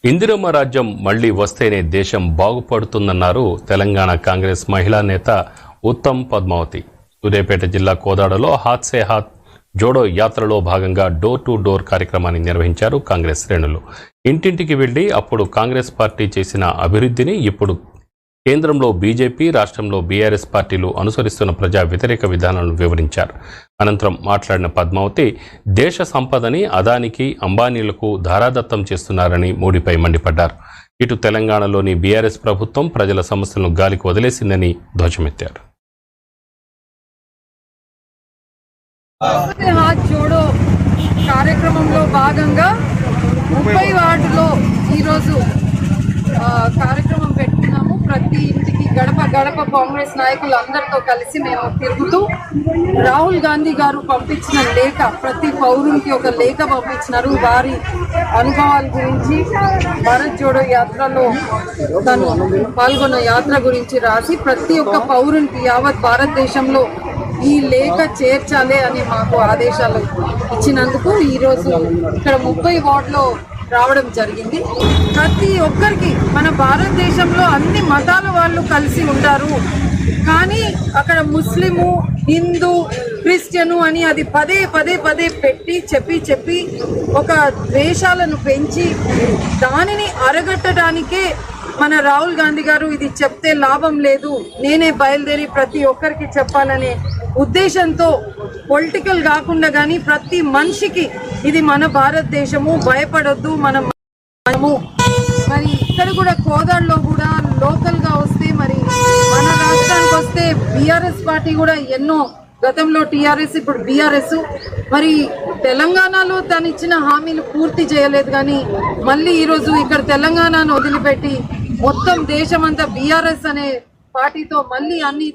ఇందిరమ్మ రాజ్యం మళ్లీ వస్తేనే దేశం బాగుపడుతుందన్నారు తెలంగాణ కాంగ్రెస్ మహిళా నేత ఉత్తమ్ పద్మావతి. సూర్యాపేట జిల్లా కోదాడలో హాత్ సే హాత్ జోడో యాత్రలో భాగంగా డోర్ టు డోర్ కార్యక్రమాన్ని నిర్వహించారు కాంగ్రెస్ శ్రేణులు. ఇంటింటికి వెళ్లి అప్పుడు కాంగ్రెస్ పార్టీ చేసిన అభివృద్ధిని, ఇప్పుడు కేంద్రంలో బీజేపీ, రాష్ట్రంలో బీఆర్ఎస్ పార్టీలు అనుసరిస్తున్న ప్రజా వ్యతిరేక విధానాలను వివరించారు. అనంతరం మాట్లాడిన పద్మావతి, దేశ సంపదని అదానికి, అంబానీలకు ధారాదత్తం చేస్తున్నారని మోడీపై మండిపడ్డారు. ఇటు తెలంగాణలోని బీఆర్ఎస్ ప్రభుత్వం ప్రజల సమస్యలను గాలికి వదిలేసిందని ధ్వజమెత్తారు. హాత్ జోడో కార్యక్రమంలో భాగంగా 30 వార్డులో ఈరోజు కార్యక్రమం పెట్టుకున్నాము. ప్రతి ఇంటికి గడప గడప కాంగ్రెస్ నాయకులు అందరితో కలిసి మేము తిరుగుతూ రాహుల్ గాంధీ గారు పంపించిన లేఖ, ప్రతి పౌరునికి ఒక లేఖ పంపించినారు. వారి అనుభవాల గురించి, భారత్ జోడో యాత్రలో తను పాల్గొన్న యాత్ర గురించి రాసి ప్రతి ఒక్క పౌరునికి యావత్ భారతదేశంలో ఈ లేఖ చేర్చాలి అని మాకు ఆదేశాలు ఇచ్చినందుకు ఈరోజు ఇక్కడ 30 వార్డులో రావడం జరిగింది. ప్రతి ఒక్కరికి మన భారతదేశంలో అన్ని మతాల వాళ్ళు కలిసి ఉంటారు, కానీ అక్కడ ముస్లిము, హిందూ, క్రిస్టియను అని అది పదే పదే పదే పెట్టి చెప్పి ఒక ద్వేషాలను పెంచి దానిని అరగట్టడానికే మన రాహుల్ గాంధీ గారు ఇది చెప్తే లాభం లేదు, నేనే బయలుదేరి ప్రతి ఒక్కరికి చెప్పాలనే ఉద్దేశంతో పొలిటికల్ కాకుండా కానీ ప్రతి మనిషికి ఇది మన భారతదేశము, భయపడొద్దు, మనము మరి ఇక్కడ కూడా కోదాడలో కూడా లోకల్గా వస్తే, మరి మన రాష్ట్రానికి వస్తే బీఆర్ఎస్ పార్టీ కూడా ఎన్నో, గతంలో టీఆర్ఎస్, ఇప్పుడు బీఆర్ఎస్, మరి తెలంగాణలో తను ఇచ్చిన హామీలు పూర్తి చేయలేదు. కానీ మళ్ళీ ఈరోజు ఇక్కడ తెలంగాణను వదిలిపెట్టి మొత్తం దేశమంతా బీఆర్ఎస్ అనే పార్టీతో మళ్ళీ అన్ని